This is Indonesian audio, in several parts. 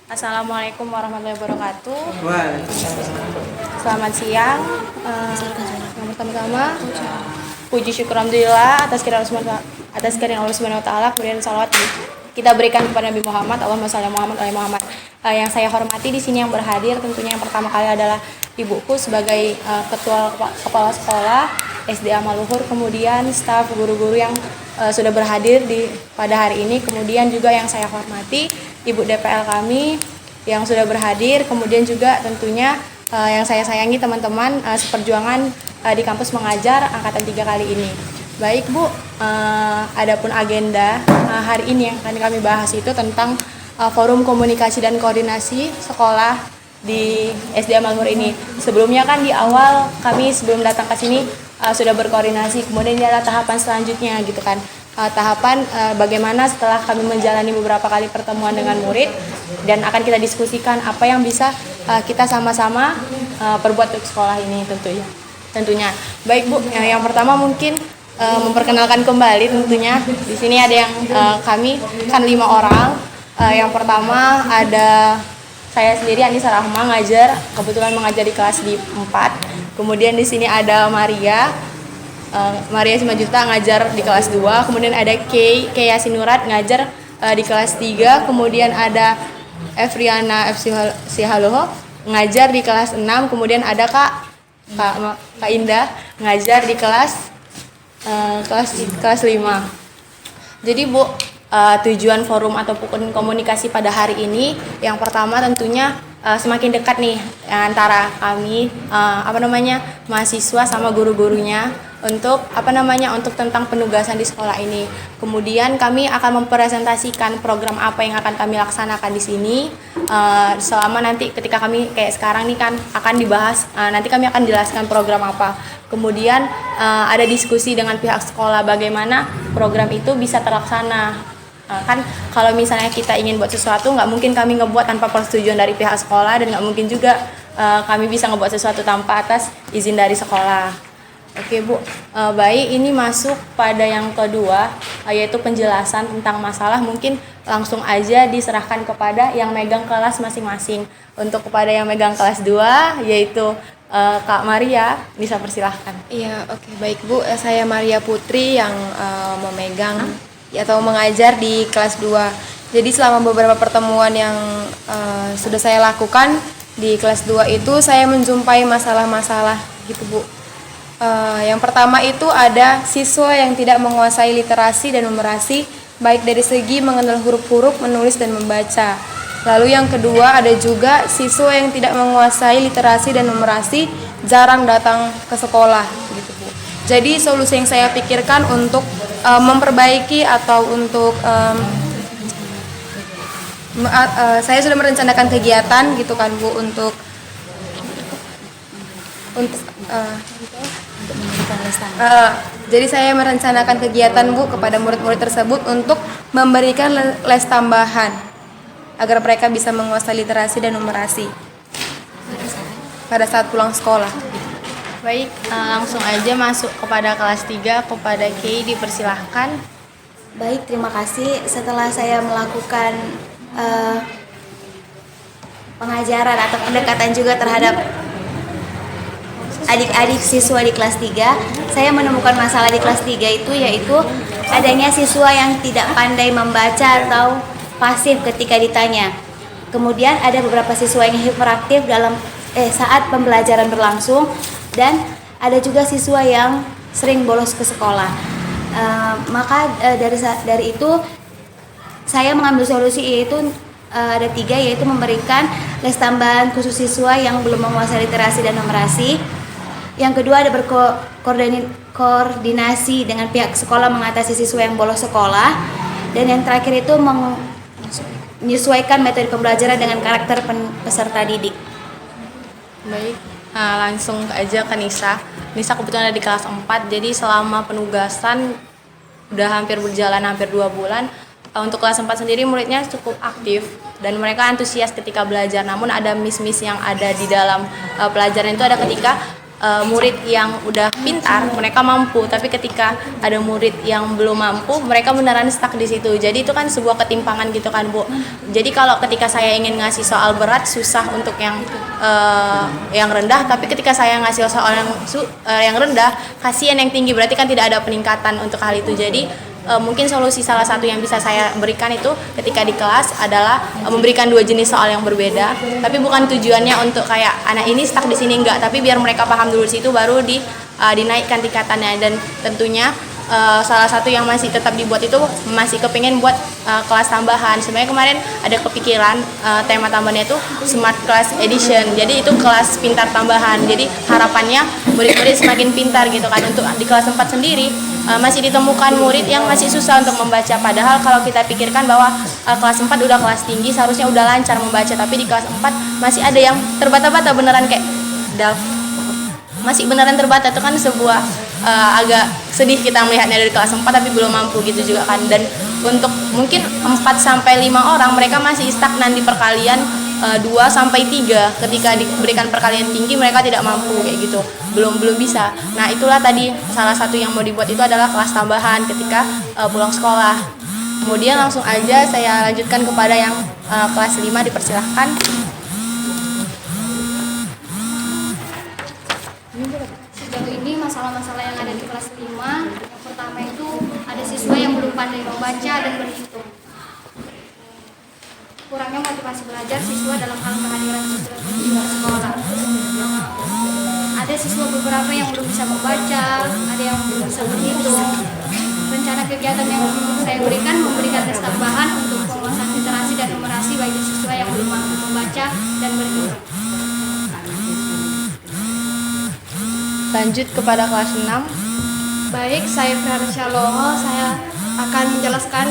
Assalamualaikum warahmatullahi wabarakatuh. Waalaikumsalam. Selamat siang. Yang pertama-tama, puji syukur alhamdulillah atas kehadiran Allah Subhanahu wa taala, kemudian salawat kita berikan kepada Nabi Muhammad, Allahumma shalli Muhammad wa Muhammad. Yang saya hormati di sini yang berhadir tentunya yang pertama kali adalah ibuku sebagai ketua kepala sekolah SD Amal Luhur, kemudian staf guru-guru yang sudah berhadir pada hari ini, kemudian juga yang saya hormati Ibu DPL kami yang sudah berhadir, kemudian juga tentunya yang saya sayangi teman-teman seperjuangan di kampus mengajar angkatan 3 kali ini. Baik Bu, adapun agenda hari ini yang akan kami bahas itu tentang forum komunikasi dan koordinasi sekolah di SD Amal Luhur ini. Sebelumnya kan di awal kami sebelum datang ke sini sudah berkoordinasi, kemudian ada tahapan selanjutnya gitu kan. Tahapan bagaimana setelah kami menjalani beberapa kali pertemuan dengan murid dan akan kita diskusikan apa yang bisa kita sama-sama perbuat untuk sekolah ini tentunya. Baik Bu, yang pertama mungkin memperkenalkan kembali tentunya. Di sini ada yang kami kan 5 orang. Yang pertama ada saya sendiri Anissa Rahma, kebetulan mengajar di kelas di 4. Kemudian di sini ada Maria Simajuta ngajar di kelas 2, kemudian ada Kay Yasinurat ngajar di kelas 3, kemudian ada Efriana Sihaloho ngajar di kelas 6, kemudian ada Kak Indah ngajar di kelas 5. Jadi Bu, tujuan forum ataupun komunikasi pada hari ini yang pertama tentunya semakin dekat nih antara kami mahasiswa sama guru-gurunya untuk untuk tentang penugasan di sekolah ini. Kemudian kami akan mempresentasikan program apa yang akan kami laksanakan di sini selama nanti ketika kami kayak sekarang nih kan akan dibahas, nanti kami akan jelaskan program apa. Kemudian ada diskusi dengan pihak sekolah bagaimana program itu bisa terlaksana. Kan kalau misalnya kita ingin buat sesuatu nggak mungkin kami ngebuat tanpa persetujuan dari pihak sekolah, dan nggak mungkin juga kami bisa ngebuat sesuatu tanpa atas izin dari sekolah. Oke Bu, baik, ini masuk pada yang kedua yaitu penjelasan tentang masalah. Mungkin langsung aja diserahkan kepada yang megang kelas masing-masing. Untuk kepada yang megang kelas 2 yaitu Kak Maria, bisa persilahkan. Iya, oke. Baik Bu, saya Maria Putri yang memegang atau mengajar di kelas 2. Jadi selama beberapa pertemuan yang sudah saya lakukan di kelas 2 itu saya menjumpai masalah-masalah gitu Bu. Yang pertama itu ada siswa yang tidak menguasai literasi dan numerasi baik dari segi mengenal huruf-huruf, menulis dan membaca. Lalu yang kedua ada juga siswa yang tidak menguasai literasi dan numerasi jarang datang ke sekolah gitu Bu. Jadi solusi yang saya pikirkan untuk memperbaiki atau untuk saya sudah merencanakan kegiatan gitu kan Bu untuk jadi saya merencanakan kegiatan Bu kepada murid-murid tersebut untuk memberikan les tambahan agar mereka bisa menguasai literasi dan numerasi pada saat pulang sekolah. Baik, langsung aja masuk kepada kelas 3, kepada Kay, dipersilahkan. Baik, terima kasih. Setelah saya melakukan pengajaran atau pendekatan juga terhadap adik-adik siswa di kelas 3, saya menemukan masalah di kelas 3 itu yaitu adanya siswa yang tidak pandai membaca atau pasif ketika ditanya. Kemudian ada beberapa siswa yang hiperaktif saat pembelajaran berlangsung, dan ada juga siswa yang sering bolos ke sekolah. Dari itu saya mengambil solusi yaitu ada 3, yaitu memberikan les tambahan khusus siswa yang belum menguasai literasi dan numerasi. Yang kedua ada berkoordinasi dengan pihak sekolah mengatasi siswa yang bolos sekolah. Dan yang terakhir itu menyesuaikan metode pembelajaran dengan karakter peserta didik. Baik, langsung aja ke Nisa. Nisa kebetulan ada di kelas 4, jadi selama penugasan udah hampir berjalan hampir 2 bulan. Untuk kelas 4 sendiri muridnya cukup aktif dan mereka antusias ketika belajar. Namun ada miss-miss yang ada di dalam pelajaran itu ada ketika murid yang udah pintar mereka mampu, tapi ketika ada murid yang belum mampu mereka beneran stuck di situ. Jadi itu kan sebuah ketimpangan gitu kan Bu. Jadi kalau ketika saya ingin ngasih soal berat susah untuk yang rendah, tapi ketika saya ngasih soal yang rendah kasihan yang tinggi, berarti kan tidak ada peningkatan untuk hal itu. Jadi mungkin solusi salah satu yang bisa saya berikan itu ketika di kelas adalah memberikan 2 jenis soal yang berbeda, tapi bukan tujuannya untuk kayak anak ini stuck di sini, enggak, tapi biar mereka paham dulu situ baru dinaikkan tingkatannya. Dan tentunya salah satu yang masih tetap dibuat itu masih kepingin buat kelas tambahan. Sebenarnya kemarin ada kepikiran tema tambahannya itu Smart Class Edition, jadi itu kelas pintar tambahan. Jadi harapannya murid-murid semakin pintar gitu kan. Untuk di kelas 4 sendiri masih ditemukan murid yang masih susah untuk membaca, padahal kalau kita pikirkan bahwa kelas 4 udah kelas tinggi seharusnya udah lancar membaca, tapi di kelas 4 masih ada yang terbata-bata beneran kayak masih beneran terbata. Itu kan sebuah agak sedih kita melihatnya dari kelas 4 tapi belum mampu gitu juga kan. Dan untuk mungkin 4-5 orang mereka masih stagnan di perkalian 2-3, ketika diberikan perkalian tinggi mereka tidak mampu kayak gitu, belum bisa. Nah itulah tadi salah satu yang mau dibuat itu adalah kelas tambahan ketika pulang sekolah. Kemudian langsung aja saya lanjutkan kepada yang kelas 5, dipersilahkan. Sejauh ini masalah-masalah yang ada di kelas 5, yang pertama itu ada siswa yang belum pandai membaca dan berhitung. Kurangnya motivasi belajar siswa dalam hal kehadiran siswa di sekolah. Ada siswa beberapa yang belum bisa membaca, ada yang belum bisa berhitung. Rencana kegiatan yang saya berikan memberikan tes tambahan untuk penguasaan literasi dan numerasi bagi siswa yang belum mampu membaca dan berhitung. Lanjut kepada kelas 6. Baik, saya Fera Syaloho. Saya akan menjelaskan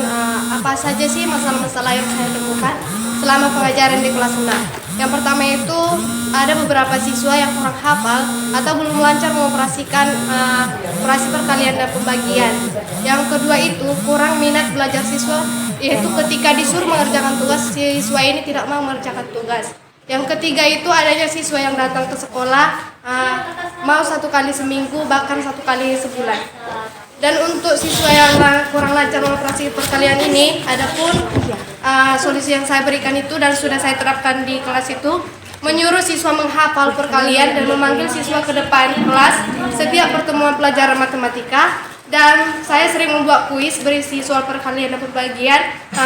apa saja sih masalah-masalah yang saya temukan selama pengajaran di kelas 6. Yang pertama itu ada beberapa siswa yang kurang hafal atau belum lancar mengoperasikan operasi perkalian dan pembagian. Yang kedua itu kurang minat belajar siswa, yaitu ketika disuruh mengerjakan tugas, siswa ini tidak mau mengerjakan tugas. Yang ketiga itu adanya siswa yang datang ke sekolah mau 1 kali seminggu, bahkan 1 kali sebulan. Dan untuk siswa yang kurang lancar mengoperasi perkalian ini, adapun solusi yang saya berikan itu dan sudah saya terapkan di kelas itu, menyuruh siswa menghafal perkalian dan memanggil siswa ke depan kelas setiap pertemuan pelajaran matematika. Dan saya sering membuat kuis berisi soal perkalian dan pembagian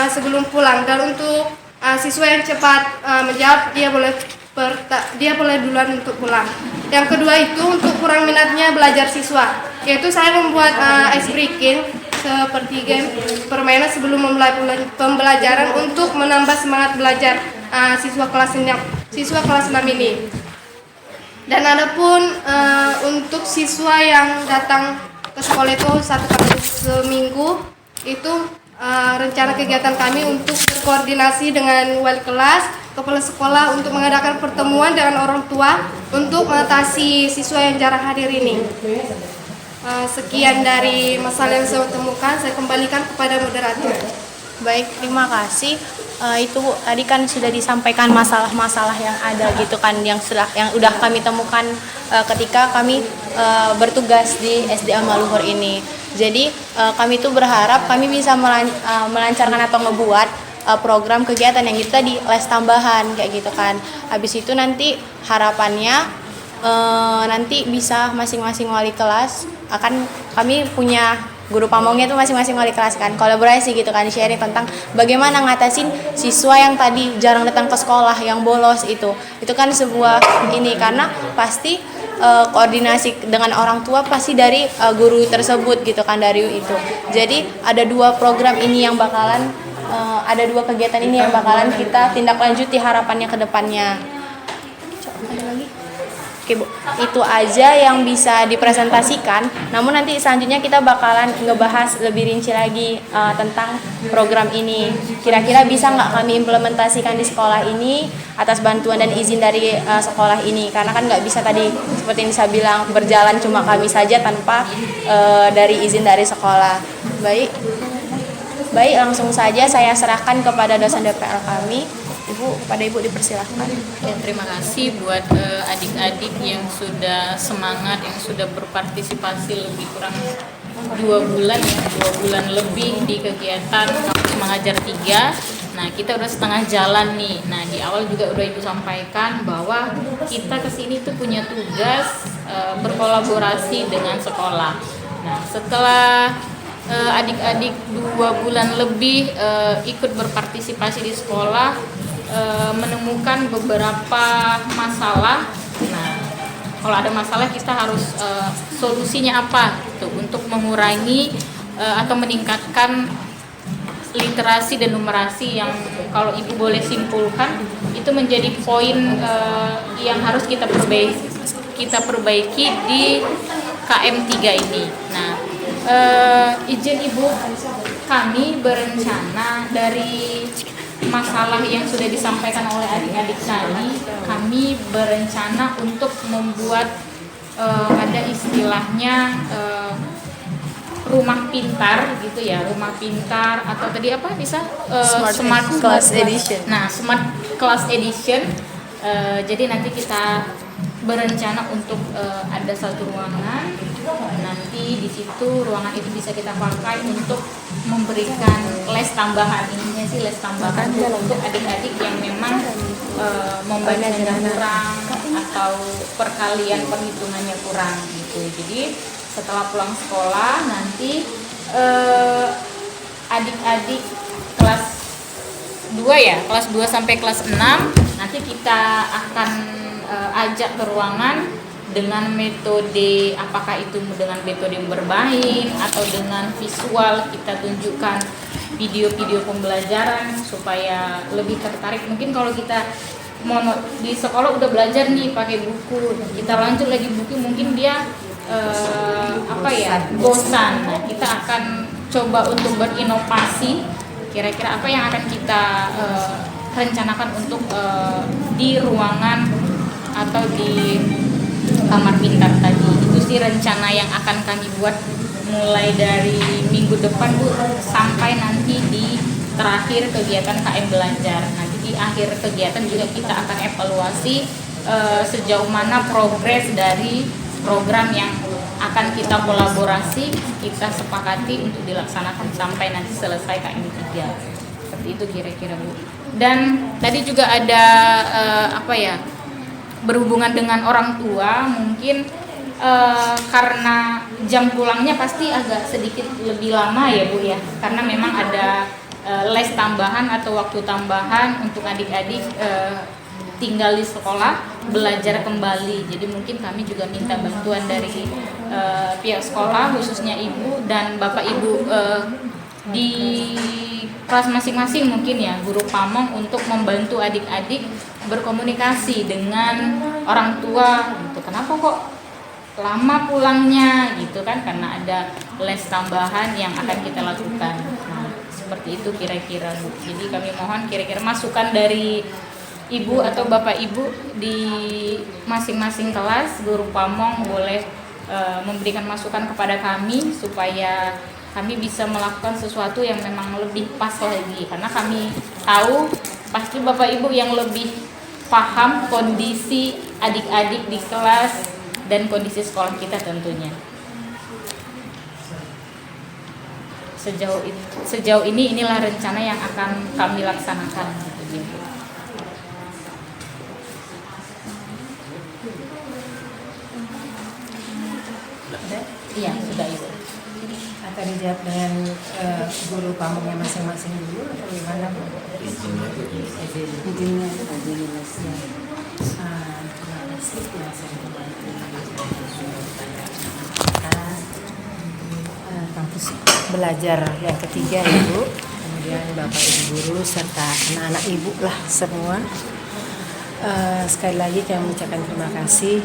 sebelum pulang. Dan untuk siswa yang cepat menjawab, dia boleh duluan untuk pulang. Yang kedua itu untuk kurang minatnya belajar siswa, yaitu saya membuat ice breaking seperti game permainan sebelum memulai pembelajaran untuk menambah semangat belajar siswa kelas 6 ini. Dan adapun untuk siswa yang datang ke sekolah itu 1 kali seminggu, itu rencana kegiatan kami untuk berkoordinasi dengan wali kelas, kepala sekolah untuk mengadakan pertemuan dengan orang tua untuk mengatasi siswa yang jarang hadir ini. Sekian dari masalah yang saya temukan, saya kembalikan kepada moderator. Baik, terima kasih. Itu tadi kan sudah disampaikan masalah-masalah yang ada gitu kan, yang udah kami temukan ketika kami bertugas di SDA Maluhur ini. Jadi kami tuh berharap kami bisa melancarkan atau ngebuat program kegiatan yang kita di les tambahan kayak gitu kan. Habis itu nanti harapannya nanti bisa masing-masing wali kelas akan, kami punya guru pamongnya itu masing-masing wali kelas kan, kolaborasi gitu kan, sharing tentang bagaimana ngatasin siswa yang tadi jarang datang ke sekolah, yang bolos itu kan sebuah ini, karena pasti koordinasi dengan orang tua pasti dari guru tersebut gitu kan, dari itu. Jadi ada 2 program ini yang bakalan ada 2 kegiatan ini yang bakalan kita tindak lanjuti harapannya ke depannya. Ada lagi? Oke Bu, itu aja yang bisa dipresentasikan. Namun nanti selanjutnya kita bakalan ngebahas lebih rinci lagi tentang program ini. Kira-kira bisa nggak kami implementasikan di sekolah ini atas bantuan dan izin dari sekolah ini? Karena kan nggak bisa tadi seperti yang saya bilang berjalan cuma kami saja tanpa dari izin dari sekolah. Baik, langsung saja saya serahkan kepada dosen DPR kami. Ibu, kepada Ibu dipersilahkan. Ya, terima kasih buat adik-adik yang sudah semangat, yang sudah berpartisipasi lebih kurang 2 bulan ya, 2 bulan lebih di kegiatan Kampus Mengajar 3. Nah, kita udah setengah jalan nih. Nah, di awal juga udah Ibu sampaikan bahwa kita kesini tuh punya tugas berkolaborasi dengan sekolah. Nah, setelah adik-adik 2 bulan lebih ikut berpartisipasi di sekolah, menemukan beberapa masalah. Nah, kalau ada masalah kita harus solusinya apa gitu, untuk mengurangi atau meningkatkan literasi dan numerasi yang kalau Ibu boleh simpulkan itu menjadi poin yang harus kita perbaiki di KM3 ini. Nah, izin Ibu, kami berencana dari masalah yang sudah disampaikan oleh adik-adik tadi, kami berencana untuk membuat ada istilahnya rumah pintar gitu ya, rumah pintar atau tadi apa bisa smart class edition. Nah, smart class edition. Jadi nanti kita berencana untuk ada satu ruangan. Nanti di situ ruangan itu bisa kita pakai untuk memberikan les tambahan. Ininya sih les tambahan untuk adik-adik yang memang membacanya kurang atau perkalian perhitungannya kurang gitu. Jadi setelah pulang sekolah nanti adik-adik kelas 2 ya, kelas 2 sampai kelas 6 nanti kita akan ajak ke ruangan dengan metode, apakah itu dengan metode bermain atau dengan visual, kita tunjukkan video-video pembelajaran supaya lebih tertarik. Mungkin kalau kita di sekolah udah belajar nih pakai buku, kita lanjut lagi buku, mungkin dia bosan. Nah, kita akan coba untuk berinovasi. Kira-kira apa yang akan kita rencanakan untuk di ruangan atau di kamar pintar tadi. Itu sih rencana yang akan kami buat mulai dari minggu depan, Bu, sampai nanti di terakhir kegiatan KM Belajar. Nanti di akhir kegiatan juga kita akan evaluasi sejauh mana progres dari program yang akan kita kolaborasi, kita sepakati untuk dilaksanakan sampai nanti selesai KM3. Seperti itu kira-kira, Bu. Dan tadi juga ada berhubungan dengan orang tua, mungkin karena jam pulangnya pasti agak sedikit lebih lama ya, Bu ya, karena memang ada les tambahan atau waktu tambahan untuk adik-adik tinggal di sekolah belajar kembali. Jadi mungkin kami juga minta bantuan dari pihak sekolah, khususnya Ibu dan Bapak Ibu di kelas masing-masing mungkin ya, guru pamong, untuk membantu adik-adik berkomunikasi dengan orang tua gitu. Kenapa kok lama pulangnya gitu kan, karena ada les tambahan yang akan kita lakukan. Nah, seperti itu kira-kira, Bu. Jadi kami mohon kira-kira masukan dari Ibu atau Bapak Ibu di masing-masing kelas, guru pamong boleh memberikan masukan kepada kami supaya kami bisa melakukan sesuatu yang memang lebih pas lagi, karena kami tahu pasti Bapak Ibu yang lebih paham kondisi adik-adik di kelas dan kondisi sekolah kita tentunya. Sejauh ini inilah rencana yang akan kami laksanakan gitu. Iya, sudah Ibu. Akan dijawab dengan guru pamongnya masing-masing dulu atau gimana, Bu? Izinnya lesnya. Terima kasih yang saya hormati kampus belajar yang ketiga ya, Bu. Kemudian Bapak Ibu guru serta anak-anak Ibu lah semua. Sekali lagi kami mengucapkan terima kasih.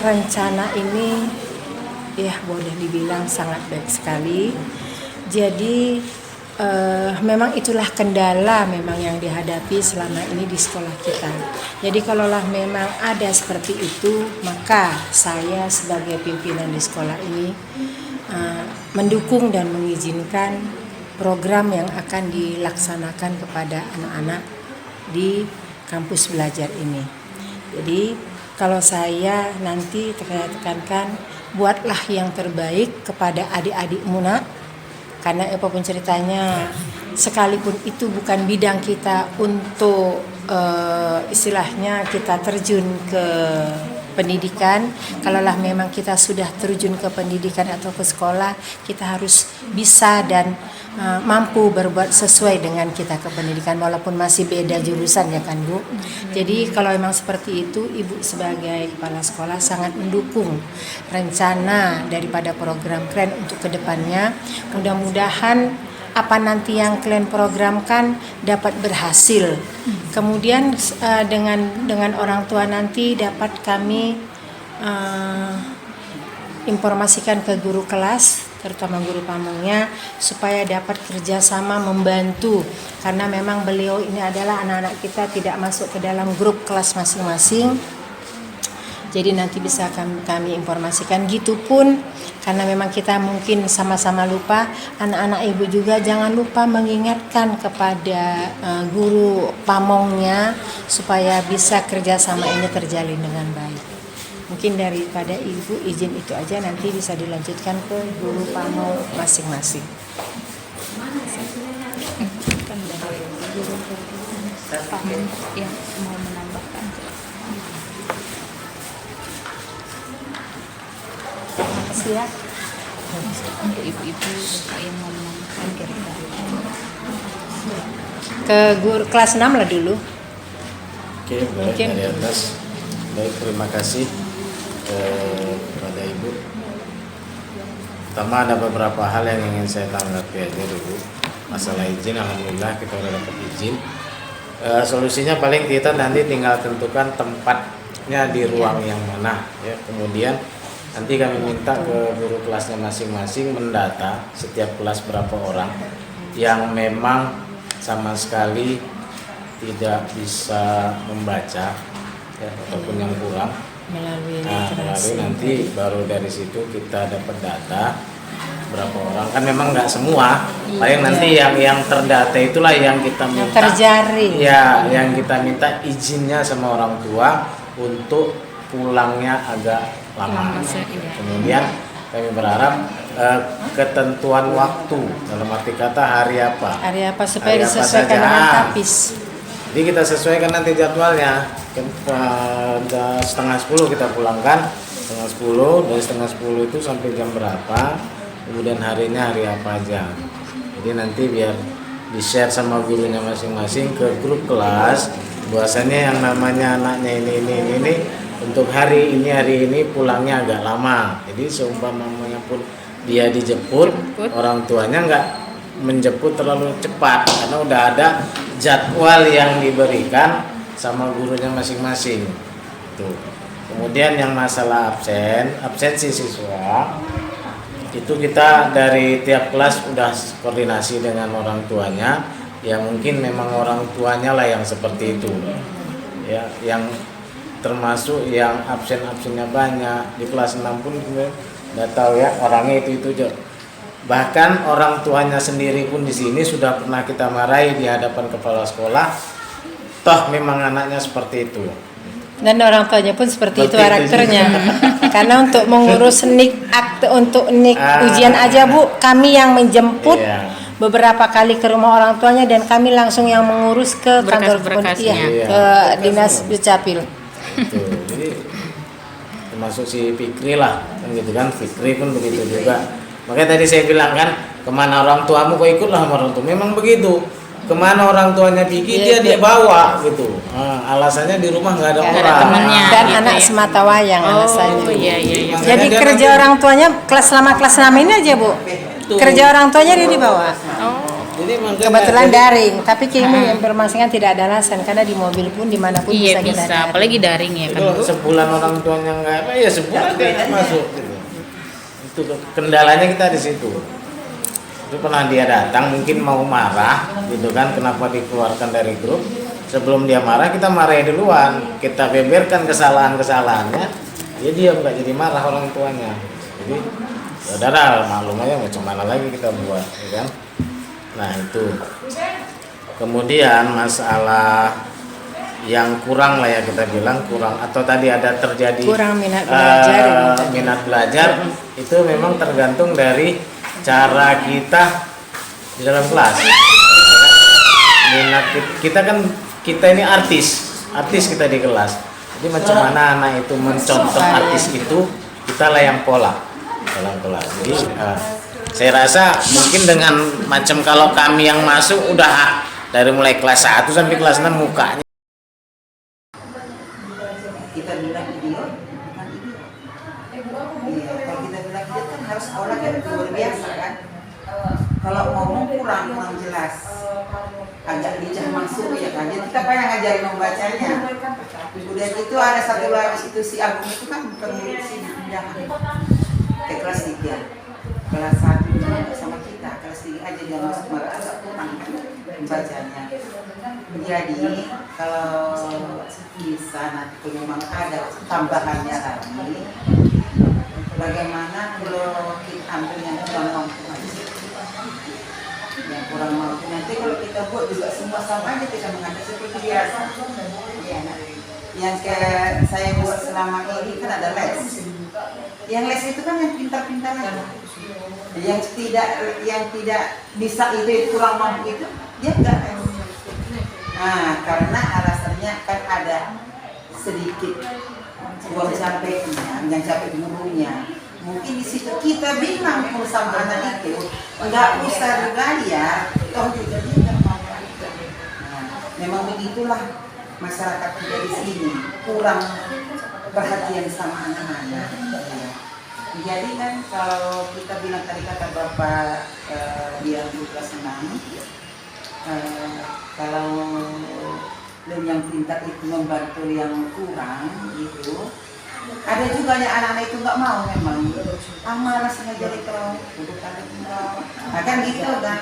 Rencana ini ya boleh dibilang sangat baik sekali. Jadi memang itulah kendala memang yang dihadapi selama ini di sekolah kita. Jadi kalaulah memang ada seperti itu, maka saya sebagai pimpinan di sekolah ini mendukung dan mengizinkan program yang akan dilaksanakan kepada anak-anak di kampus belajar ini. Jadi kalau saya nanti tekankan, buatlah yang terbaik kepada adik-adikmu nak, karena apapun ceritanya, sekalipun itu bukan bidang kita untuk istilahnya kita terjun ke pendidikan, kalaulah memang kita sudah terjun ke pendidikan atau ke sekolah, kita harus bisa dan mampu berbuat sesuai dengan kita ke pendidikan walaupun masih beda jurusan ya kan Bu. Jadi kalau memang seperti itu, Ibu sebagai kepala sekolah sangat mendukung rencana daripada program keren untuk kedepannya. Mudah-mudahan apa nanti yang kalian programkan dapat berhasil. Kemudian dengan orang tua nanti dapat kami informasikan ke guru kelas, terutama guru pamongnya, supaya dapat kerjasama membantu, karena memang beliau ini adalah anak-anak kita tidak masuk ke dalam grup kelas masing-masing. Jadi nanti bisa kami informasikan. Gitu pun karena memang kita mungkin sama-sama lupa, anak-anak ibu juga jangan lupa mengingatkan kepada guru pamongnya supaya bisa kerjasama ini terjalin dengan baik. Mungkin daripada ibu izin itu aja, nanti bisa dilanjutkan ke guru pamong masing-masing. yang mau menambahkan. Makasih ya. Untuk ibu-ibu bapak yang mau menambahkan kira-kira. Ke guru kelas 6 lah dulu. Oke, baik, dari atas. Baik, terima kasih kepada Ibu. Pertama ada beberapa hal yang ingin saya tanggapi aja dulu. Masalah izin, alhamdulillah kita udah dapat izin. Solusinya paling kita nanti tinggal tentukan tempatnya di ruang yang mana ya. Kemudian nanti kami minta ke guru kelasnya masing-masing mendata setiap kelas berapa orang yang memang sama sekali tidak bisa membaca ya, ataupun yang kurang. Melalui Nanti baru dari situ kita dapat data berapa orang, kan memang nggak semua, paling nanti yang terdata itulah yang kita minta, terjaring ya, yang kita minta izinnya sama orang tua untuk pulangnya agak lama. Kemudian kami berharap ketentuan waktu, dalam arti kata hari apa supaya hari apa disesuaikan saja. dengan tapis. Jadi kita sesuaikan nanti jadwalnya. Pada 9:30 kita pulangkan, 9:30, dari 9:30 itu sampai jam berapa, kemudian harinya hari apa aja. Jadi nanti biar di-share sama gurunya masing-masing ke grup kelas, bahwasanya yang namanya anaknya ini untuk hari ini pulangnya agak lama. Jadi seumpamanya pun dia dijemput, orang tuanya nggak menjemput terlalu cepat karena udah ada jadwal yang diberikan sama gurunya masing-masing. Tuh. Kemudian yang masalah absensi siswa itu kita dari tiap kelas udah koordinasi dengan orang tuanya. Ya mungkin memang orang tuanya lah yang seperti itu. Ya, yang termasuk yang absennya banyak di kelas 6 pun nggak tahu ya orangnya itu aja. Bahkan orang tuanya sendiri pun di sini sudah pernah kita marahi di hadapan kepala sekolah. Toh memang anaknya seperti itu. Dan orang tuanya pun seperti itu karakternya. Karena untuk mengurus akte untuk ujian aja Bu, kami yang menjemput beberapa kali ke rumah orang tuanya dan kami langsung yang mengurus ke kantor ke dinas Dukcapil. Jadi termasuk si Fikri lah, kan gitu kan. Fikri pun begitu juga. Makanya tadi saya bilang kan, kemana orang tuamu kok ikutlah sama orang tua. Memang begitu. Kemana orang tuanya pergi dia bawa gitu. Alasannya di rumah nggak ada orang. Temennya, dan gitu anak ya. sematawayang alasannya. Iya. Jadi kerja orang tuanya kelas 6 ini aja Bu. Kerja orang tuanya dia dibawa. Jadi Kebetulan daring, tapi kini informasikan tidak ada alasan karena di mobil pun dimanapun Iya bisa kita bisa, daring. apalagi daring ya kan. itu sebulan orang tuanya nggak apa ya sebulan dia masuk gitu. Itu kendalanya kita di situ. Itu pernah dia datang mungkin mau marah gitu kan, kenapa dikeluarkan dari grup. Sebelum dia marah kita marahin duluan, kita beberkan kesalahannya, dia diam nggak jadi marah orang tuanya. Jadi saudara maklum aja macam mana lagi kita buat, ya kan. Nah itu Kemudian masalah yang kurang lah ya kita bilang kurang atau tadi ada terjadi Kurang minat belajar ya, minat belajar itu memang tergantung dari cara kita di dalam kelas. Minat kita kan kita ini artis kita di kelas. Jadi macam mana anak itu mencontoh artis itu kita lah yang pola dalam kelas. Jadi saya rasa mungkin dengan macam kalau kami yang masuk udah dari mulai kelas 1 sampai kelas 6 mukanya kita bilang idiot bukan idiot. Iya, kalau kita bilang idiot kan harus orang yang luar biasa kan. Kalau ngomong kurang jelas, agak licin masuk ya kan. Jadi kita pengen ngajarin membacanya. Udah gitu ada satu lagi itu si Agung itu kan bukan murid sini, pindahan ke kelas 3. Kelas 1 juga sama kita, kelas 3 aja dia masuk malah agak kurang kan membacanya. Jadi kalau bisa nanti memang ada tambahannya lagi, bagaimana kalau kita ambil yang kurang mampu aja, yang kurang mampu nanti kalau kita buat juga semua sama aja kita mengajar seperti biasa. Ya, yang saya buat selama ini kan ada les. Yang les itu kan yang pintar-pintar aja. Yang tidak bisa itu kurang mampu itu dia enggak. Nah, karena alasannya kan ada sedikit uang capeknya, yang capek gurunya. Mungkin di situ kita bilang pun sama anak itu enggak usah dibayar, toh juga dia enggak mau itu. Nah, memang begitulah masyarakat kita di sini kurang perhatian sama anak-anak. Jadi kan kalau kita bilang tadi kata Bapak dia di kelas 6, kalau yang pintar itu membantu yang kurang gitu, ada juga yang anak-anak itu nggak mau memang, malas ngajarin kalau duduk ada enggak, kan gitu kan.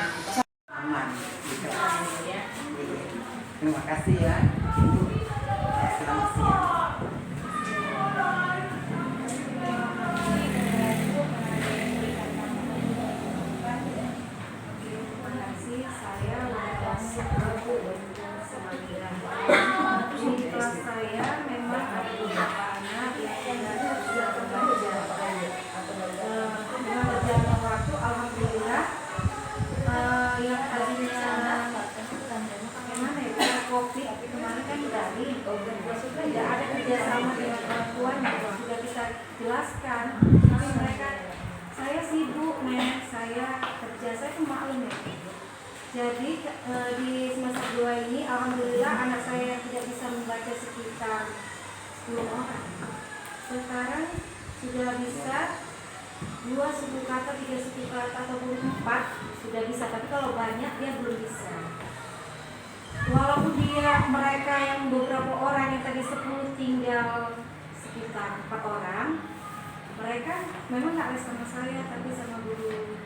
Aman. Gitu. Terima kasih ya. Selamat siang. Jelaskan, tapi mereka, saya sibuk nih, saya kerja, saya tuh maklum ya. Jadi di semester 2 ini alhamdulillah anak saya yang tidak bisa membaca sekitar 10 orang. Sekarang sudah bisa 2 suku kata, 3 suku kata ataupun 4 sudah bisa, tapi kalau banyak dia belum bisa. Walaupun mereka yang beberapa orang yang tadi 10 tinggal sekitar 4 orang, mereka memang nggak les sama saya tapi sama guru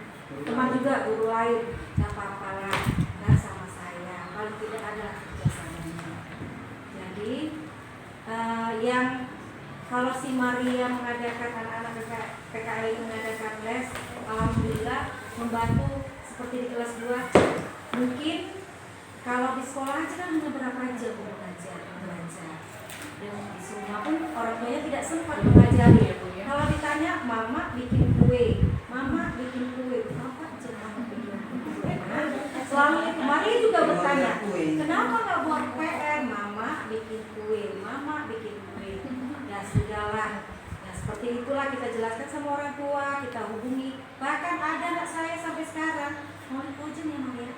teman juga, guru lain, nggak apa-apa lah, nggak sama saya, paling tidak ada kerjasamanya. Jadi yang kalau si Maria mengadakan anak-anak PKL ini mengadakan les, alhamdulillah membantu seperti di kelas 2. Mungkin kalau di sekolah aja kan hanya berapa jam belajar. Dan di rumah pun orang tuanya tidak sempat mengajari. Kalau ditanya, mama bikin kue, mama bikin kue, apa aja mama bikin kue? Selalu itu. Maria juga bertanya, kenapa nggak buat PR? Mama bikin kue, mama bikin kue. Ya sudahlah. Ya seperti itulah kita jelaskan sama orang tua, kita hubungi. Bahkan ada anak saya sampai sekarang mau ujian ya Maria.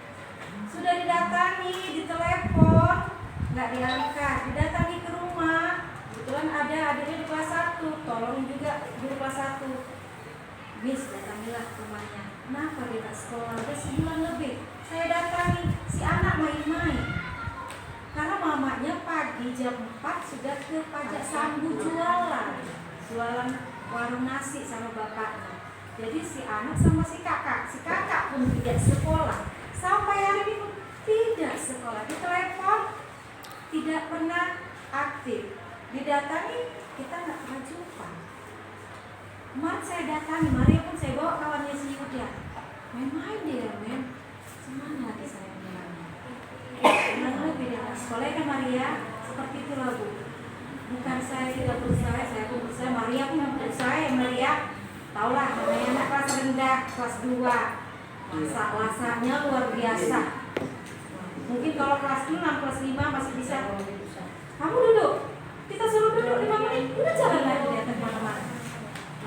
Sudah didatangi, ditelepon, nggak diangkat, didatangi ke rumah. Kebetulan ada adiknya di kelas 1, tolong juga guru kelas 1. Miss, datangilah ke rumahnya. Kenapa dia tak sekolah? Udah sebulan lebih. Saya datangi, si anak main-main. Karena mamanya pagi jam 4 sudah ke pajak Sambu jualan warung nasi sama bapaknya. Jadi si anak sama si kakak pun tidak sekolah. Sampai hari ini pun tidak sekolah. Ditelepon, tidak pernah aktif. Didatangi, kita nggak pernah jumpa. Kemarin saya datangi, Maria pun saya bawa kawannya si Yuda. Main-main dia, men. Semangat saya bilangnya. Bukan saya tidak berusaha, saya pun berusaha. Maria pun yang berusaha, ya Maria. Taulah namanya anak kelas rendah, kelas 2. Masak-masaknya luar biasa. Mungkin kalau kelas 6, kelas 5 masih bisa. Kamu duduk. Kita suruh duduk 5 menit, udah jalan lagi dia kemana-mana.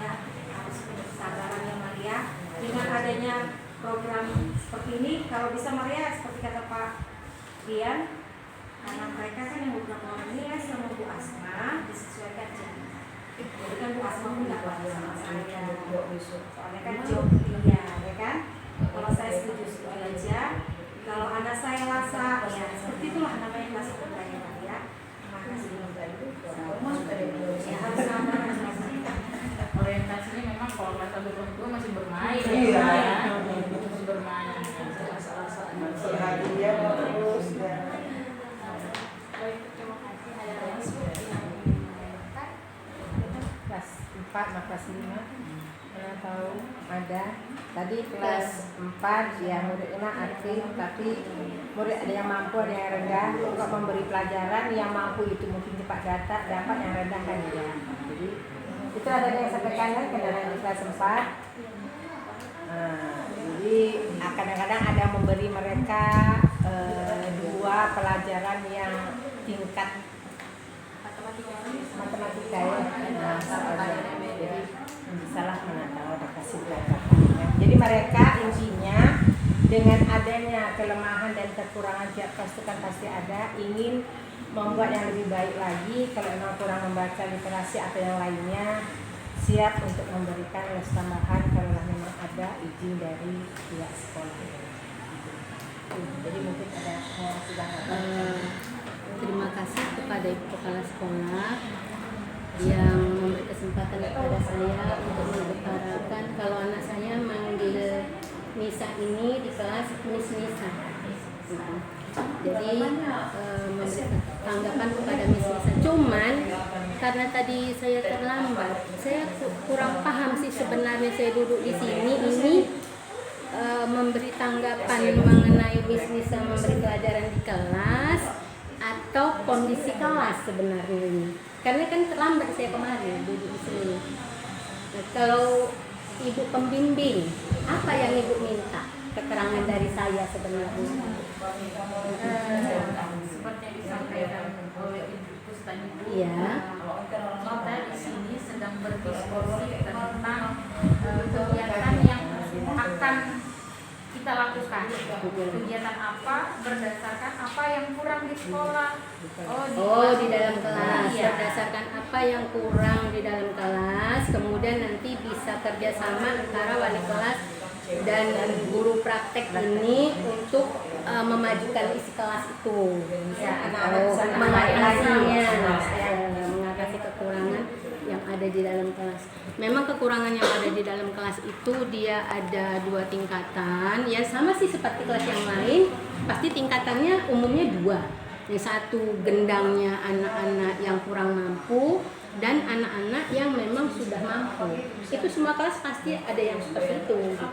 Ya, harus punya kesabaran ya Maria. Dengan adanya program seperti ini, kalau bisa Maria seperti kata Pak Dian, karena mereka kan yang beberapa orang ini les sama Bu Asma disesuaikan jam. Jadi kan Bu Asma pun nggak apa sama saya. Soalnya kan job dia, ya kan? Kalau saya setuju aja. Kalau anak saya rasa, ya seperti itulah namanya kelas budaya ya. Terima kasih. Ya harus sabar, harus sabar. Orientasinya memang kalau kelas 1 kelas 2 masih bermain Iya. ya. Masih bermain. Masih hadiah terus ya. Kelas 4 sama kelas 5 mana tahu ada tadi kelas 4 ya muridnya aktif, tapi murid ada yang mampu ada yang rendah. Untuk memberi pelajaran yang mampu itu mungkin cepat dapat yang rendah kan ya. Jadi itu ada yang sampaikan kan kendala di kelas 4. Jadi kadang-kadang ada memberi mereka 2 pelajaran yang tingkat matematika ya. Nah, jadi salah mana tahu ada kasih pelajaran. Jadi mereka intinya dengan adanya kelemahan dan kekurangan tiap kelas itu kan pasti ada, ingin membuat yang lebih baik lagi. Kalau memang kurang membaca literasi atau yang lainnya, siap untuk memberikan les tambahan kalau memang ada izin dari pihak sekolah. Jadi mungkin ada sudah terima kasih kepada Ibu Kepala Sekolah yang memberi kesempatan kepada saya untuk mengutarakan kalau anak saya manggil Nisa ini di kelas Miss Nisa. Jadi memberi tanggapan kepada Miss Nisa. Cuman karena tadi saya terlambat, saya kurang paham sih sebenarnya saya duduk di sini ini memberi tanggapan mengenai Miss Nisa memberi pelajaran di kelas atau kondisi kelas sebenarnya ini. Karena kan terlambat saya kemarin duduk di sini. Nah, kalau Ibu pembimbing, apa yang Ibu minta? Keterangan dari saya sebenarnya. Seperti yang disampaikan oleh Ibu Pustani. Iya. Kita di sini sedang berdiskusi tentang kegiatan yang akan kita lakukan. Kegiatan apa berdasarkan apa yang kurang di sekolah. Di dalam kelas. Iya. Berdasarkan apa yang kurang di dalam kelas, kemudian nanti bisa kerjasama antara wali kelas dan guru praktek ini untuk memajukan isi kelas itu. Mengatasi kekurangan yang ada di dalam kelas. Memang kekurangan yang ada di dalam kelas itu dia ada 2 tingkatan. Ya sama sih seperti kelas yang lain, pasti tingkatannya umumnya 2. Yang satu gendangnya anak-anak yang kurang mampu dan anak-anak yang memang sudah mampu. Itu semua kelas pasti ada yang seperti itu gitu.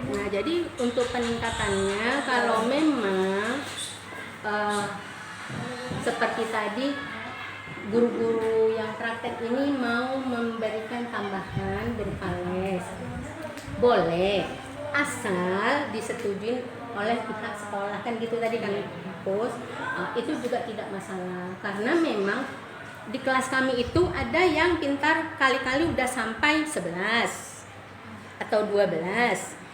Nah, jadi untuk peningkatannya kalau memang seperti tadi guru-guru yang praktek ini mau memberikan tambahan berupa les, boleh, asal disetujui oleh pihak sekolah kan gitu tadi kan Pus. Itu juga tidak masalah karena memang di kelas kami itu ada yang pintar kali-kali udah sampai 11 atau 12,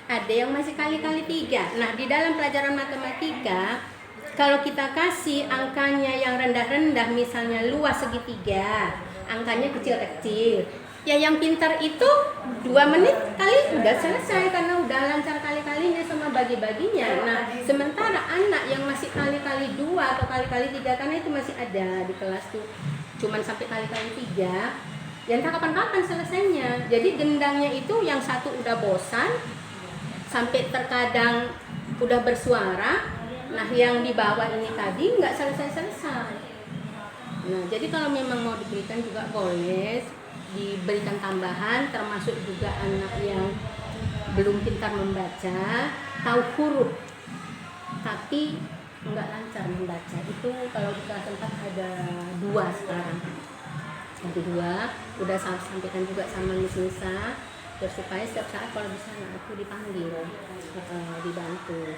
ada yang masih kali-kali 3. Nah, di dalam pelajaran matematika kalau kita kasih angkanya yang rendah-rendah, misalnya luas segitiga, angkanya kecil-kecil, ya yang pintar itu 2 menit kali udah selesai karena udah lancar kali-kalinya sama bagi-baginya. Nah, sementara anak yang masih kali-kali 2 atau kali-kali 3, karena itu masih ada di kelas tuh, cuman sampai kali-kali 3, ya entah kapan-kapan selesainya. Jadi gendangnya itu yang satu udah bosan, sampai terkadang udah bersuara. Nah, yang di bawah ini tadi nggak selesai-selesai. Nah, jadi kalau memang mau diberikan juga boleh diberikan tambahan, termasuk juga anak yang belum pintar membaca, tahu huruf, tapi nggak lancar membaca. Itu kalau di kelas 4 ada 2 sekarang. kedua udah saya sampaikan juga sama Miss Nisa, terus supaya setiap saat kalau bisa anak aku dipanggil, dibantu.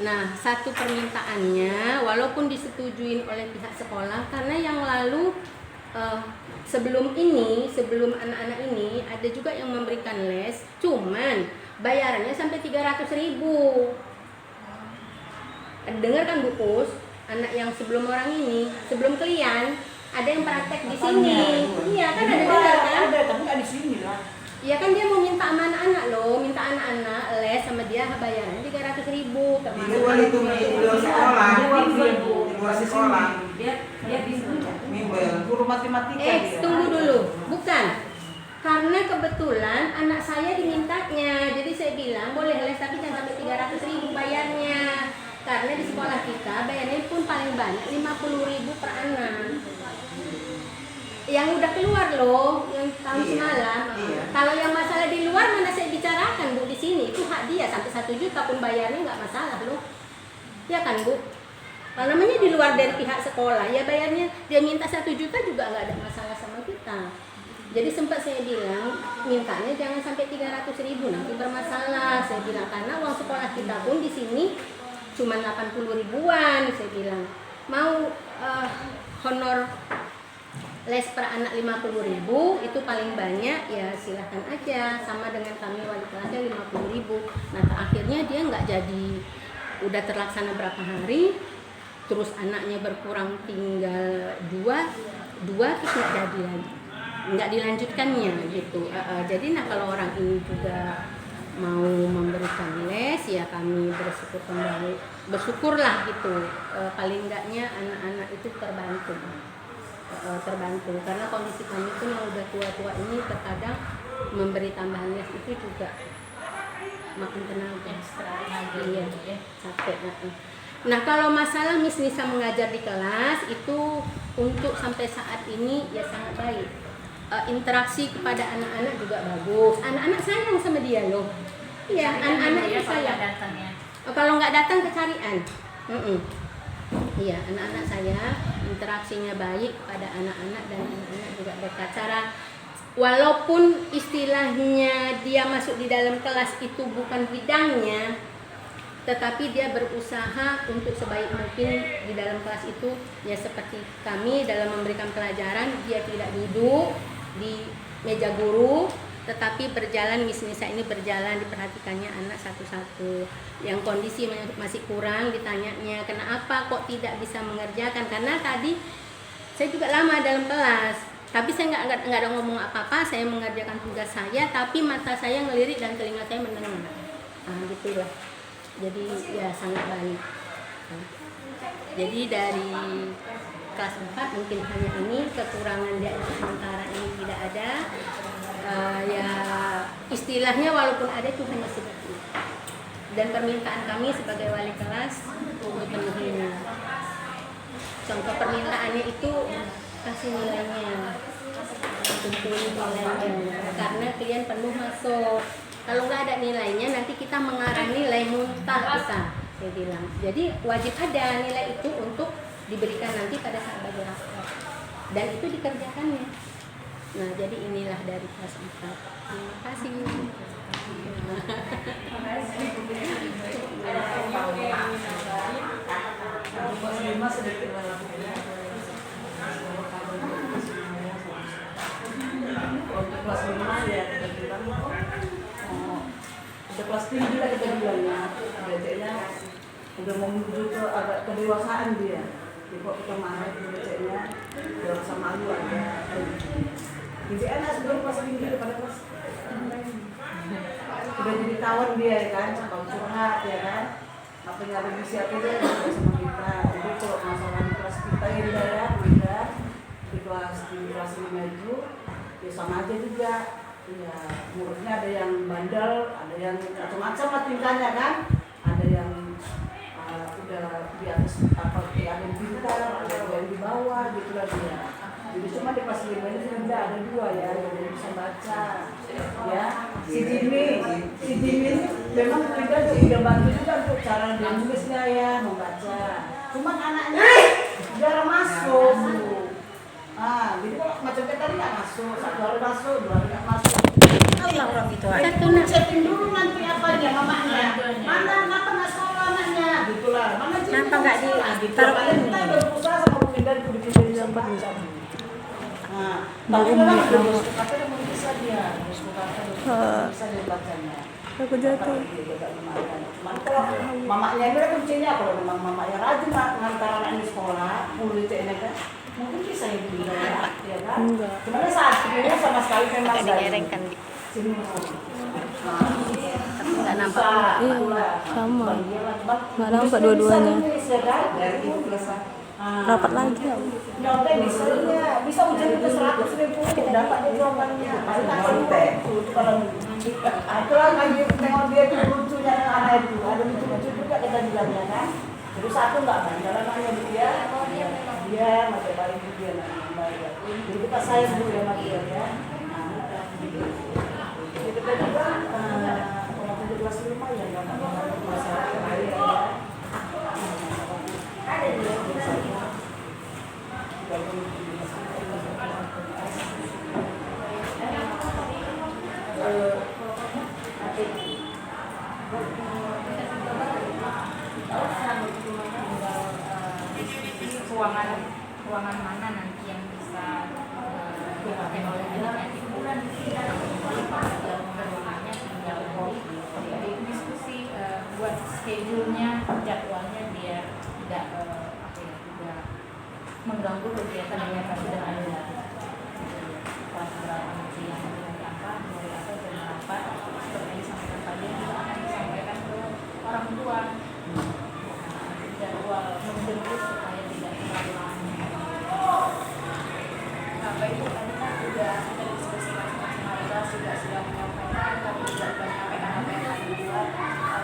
Nah, satu permintaannya walaupun disetujuin oleh pihak sekolah, karena yang lalu sebelum anak-anak ini ada juga yang memberikan les, cuman bayarannya sampai 300.000. Dengar kan Bu Pus, anak yang sebelum orang ini, sebelum kalian ada yang praktek di sini. Iya kan, ada dengar kan? Ada, tapi nggak di sini lah. Iya kan, dia mau minta sama anak-anak loh, minta anak-anak les sama dia bayarannya 300.000. Di luar itu, di luar sekolah. Di luar sekolah. Dia bisa Bimbel, guru matematika dia. Tunggu dulu, bukan. Karena kebetulan anak saya dimintanya, jadi saya bilang boleh les tapi jangan sampai 300.000 bayarnya. Karena di sekolah kita bayarnya pun paling banyak 50.000 per anak. Yang udah keluar loh, yang tahun semalam. Kalau yang masalah di luar mana saya bicarakan Bu di sini, itu hak dia, sampai 1 juta pun bayarnya nggak masalah loh. Ya kan Bu? Kalau namanya di luar dari pihak sekolah, ya bayarnya dia minta 1 juta juga nggak ada masalah sama kita. Jadi sempat saya bilang mintanya jangan sampai 300.000, nanti bermasalah. Saya bilang karena uang sekolah kita pun di sini cuma 80.000-an. Saya bilang mau honor les per anak 50.000 itu paling banyak, ya silahkan aja, sama dengan kami wali kelasnya 50.000. Nah akhirnya dia nggak jadi, udah terlaksana berapa hari, terus anaknya berkurang tinggal dua terus nggak jadi lagi, nggak dilanjutkannya gitu. Jadi nah kalau orang ini juga mau memberikan les, ya kami bersyukurlah gitu. Paling enggaknya anak-anak itu terbantu karena kondisi kami pun yang udah tua-tua ini terkadang memberi tambahan les itu juga makin tenaga ekstra lagi, ya capek. Nah kalau masalah Miss Nisa mengajar di kelas itu untuk sampai saat ini ya sangat baik. Interaksi kepada anak-anak juga bagus. Anak-anak sayang sama dia loh. Iya, anak-anak itu sayang. Kalau nggak datang kecarian. Iya, anak-anak saya interaksinya baik pada anak-anak dan anak-anak juga dekat. Walaupun istilahnya dia masuk di dalam kelas itu bukan bidangnya, tetapi dia berusaha untuk sebaik mungkin di dalam kelas itu, ya seperti kami dalam memberikan pelajaran, dia tidak duduk di meja guru, tetapi berjalan. Miss Nisa ini berjalan, diperhatikannya anak satu-satu. Yang kondisi masih kurang ditanyanya, kenapa kok tidak bisa mengerjakan? Karena tadi saya juga lama dalam kelas, tapi saya nggak ada ngomong apa-apa. Saya mengerjakan tugas saya, tapi mata saya ngelirik dan telinga saya mendengar. Gitulah. Jadi ya sangat baik. Jadi dari kelas 4 mungkin hanya ini, kekurangan dia sementara ini tidak ada. Ya istilahnya walaupun ada itu hanya sedikit, dan permintaan kami sebagai wali kelas untuk memenuhinya. Contoh permintaannya itu kasih nilainya, tentuin nilainya, karena kalian penuh masuk. Kalau nggak ada nilainya nanti kita mengarah nilai muntah kita, saya bilang. Jadi wajib ada nilai itu untuk diberikan nanti pada saat bagi rapor, dan itu dikerjakannya. Nah, jadi inilah dari kelas 4. Terima kasih. Untuk kelas 5 ya kita bilang udah kelas 3 juga kita bilang ya, belajarnya udah mau menuju ke agak kedewasaan dia. Jadi kok kita marah belajarnya udah rasa malu aja. Jadi enak sebelum kelas tinggi daripada kelas udah jadi kawan dia ya kan, kalau curhat ya kan, apa yang ada di siapa dia udah sama kita. Jadi kalau masalah di kelas kita ya udah di kelas 5 itu ya sama aja juga. Ya muridnya ada yang bandel, ada yang macam-macam lah tingkahnya kan, ada yang udah di atas apa, ada yang pintar, ada yang di bawah gitu lah dia. Jadi cuma di kelas 5 ini sudah ada 2 ya yang bisa baca ya. Si Jimmy ini memang kita juga bantu juga untuk cara dia nulisnya ya, membaca. Cuma anaknya jarang masuk. Jadi kalau macam kita nggak ditaruh ini? berusaha sama pemindahan itu dipindahin macam. Nah, tapi memang ada bos kata yang bisa dia, bos kata bisa dia bacanya. Aku jatuh. Cuman kalau mamanya ini kuncinya, kalau memang mamanya rajin ngantar anak di sekolah, puluh itu enak kan, mungkin bisa yang pindah ya kan? Cuman saat ini sama sekali memang Digerengkan di. Nggak nampak. Iya, sama. Nggak nampak dua-duanya. Rapat lagi ya. Nyontek bisa ujian itu 100.000 dapat dia jawabannya. Paling tak sampai. Kalau itulah kayak tengok dia itu lucunya dengan anak itu. Ada lucu-lucu juga kita bilangnya kan. Jadi satu nggak banjalan hanya dia masih paling dia namanya. Jadi kita sayang dulu sama dia ya. Jadi kita juga kalau tujuh kelas lima ya nggak apa-apa masalah lain ya. Ada dia ruangan mana nanti yang bisa dipakai oleh adik-adik ruangannya tinggal jadi diskusi buat schedule-nya, jadwalnya biar tidak tidak mengganggu kegiatan yang sudah ada. Kelas berapa nanti yang dari apa, dari apa jam berapa, seperti yang disampaikan tadi juga akan disampaikan ke orang tua. Jadwal menjemput supaya tidak terlalu lama. Apa itu tadi kan sudah ada diskusi masing-masing kelas sudah menyampaikan, kami juga sudah menyampaikan apa yang kami buat.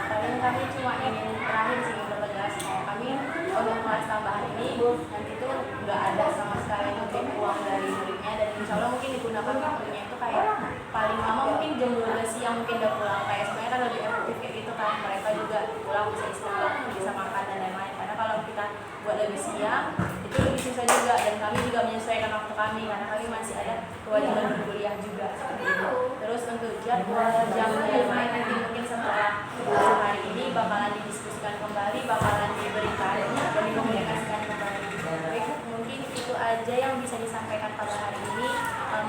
Paling kami cuma ingin terakhir sih bertegas kalau kami untuk kelas tambahan ini nanti itu nggak ada sama sekali mungkin uang dari muridnya dan insya Allah mungkin digunakan waktunya itu kayak paling lama mungkin jam 12 siang mungkin udah pulang kayak sebenarnya kan lebih efektif kayak gitu kan mereka juga pulang bisa istirahat bisa makan dan lain-lain karena kalau kita buat lebih siang itu lebih susah juga dan kami juga menyesuaikan waktu kami karena kami masih ada kewajiban berkuliah juga terus untuk jadwal jam yang lain nanti mungkin setelah hari ini bakalan didiskusikan kembali bakalan diberikan dan dikomunikasikan kembali. Baik, mungkin itu aja yang bisa disampaikan pada hari ini.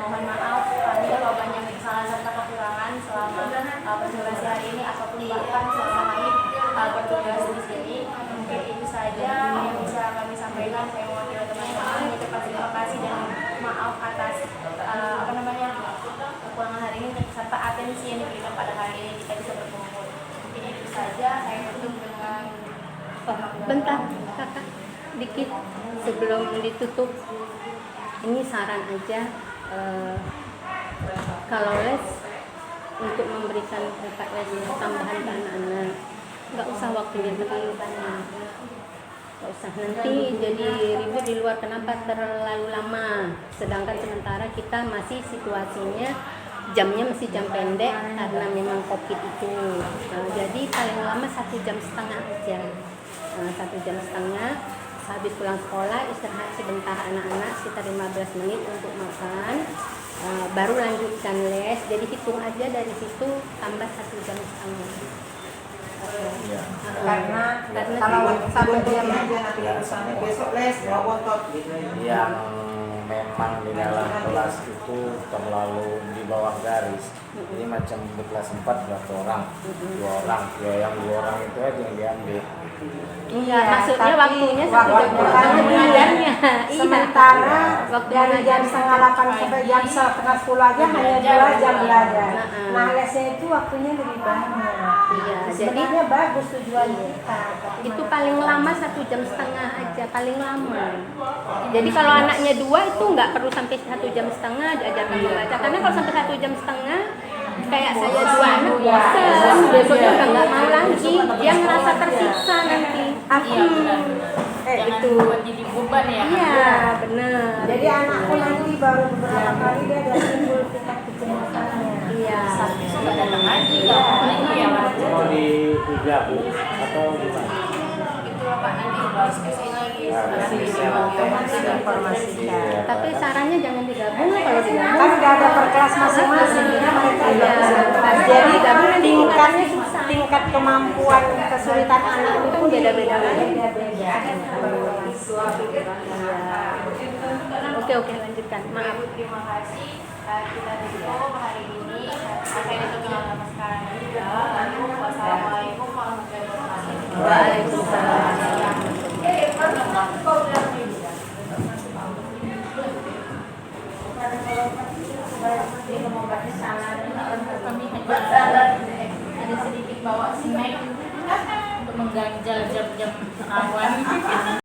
Mohon maaf kami kalau banyak kesalahan serta kekurangan selama presentasi hari ini ataupun bahkan selama kami bertugas di sini. Mungkin itu saja yang bisa kami sampaikan. Saya mewakili teman-teman mengucapkan terima kasih dan maaf atas kekurangan hari ini serta atensi yang diberikan pada hari ini kita bisa berkumpul. Mungkin itu saja. Saya tutup dengan Bentar, kakak, dikit sebelum ditutup. Ini saran aja, kalau les untuk memberikan privat les tambahan ke anak-anak, nggak usah waktunya terlalu banyak, nggak usah nanti jadi ribut di luar. Kenapa terlalu lama? Sedangkan sementara kita masih situasinya jamnya masih jam pendek karena memang COVID itu. Jadi paling lama 1,5 jam aja. 1,5 jam habis pulang sekolah istirahat sebentar anak-anak sekitar 15 menit untuk makan, baru lanjutkan les. Jadi hitung aja dari situ tambah 1,5 jam. Karena kalau sampai dia nanti sampai besok les bawa bontot gitu. Yang memang di dalam kelas itu terlalu di bawah garis. Jadi macam di kelas 4 berapa orang? 2 orang. Ya yang 2 orang itu aja yang diambil. Iya, maksudnya waktunya 1 jam mengajarnya. Sementara dari jam 7:30 sampai jam 9:30 aja hanya 2 jam belajar. Nah lesnya itu waktunya lebih banyak. Iya, Sebenarnya bagus tujuan kita. Itu paling lama 1,5 jam aja, paling lama. Jadi kalau anaknya 2 itu nggak perlu sampai 1,5 jam diajarkan membaca. Karena kalau sampai 1,5 jam kayak saya 2 anak bosan, besoknya udah nggak mau lagi, dia ngerasa tersiksa nanti. Jangan itu buat jadi beban ya. Iya, benar. Jadi anakku nanti baru beberapa kali dia ada timbul tingkat kecemasannya. Iya. Sudah datang lagi, Mau di 3 Bu atau gimana? itu Pak nanti diskusi lagi. Informasikan. Tapi sarannya jangan digabung, kalau digabung Kan udah ada per kelas masing-masing, mereka iya. ada. Jadi gabung tingkatnya susah. tingkat kemampuan kesulitan anak itu pun beda-beda kan? Oke, lanjutkan. Maaf. Terima kasih kita tutup hari ini. Saya ditutup dengan namaskar. Wassalamualaikum warahmatullahi wabarakatuh. Waalaikumsalam. Kami hanya ada sedikit bawa snack untuk mengganjal jam-jam rawan.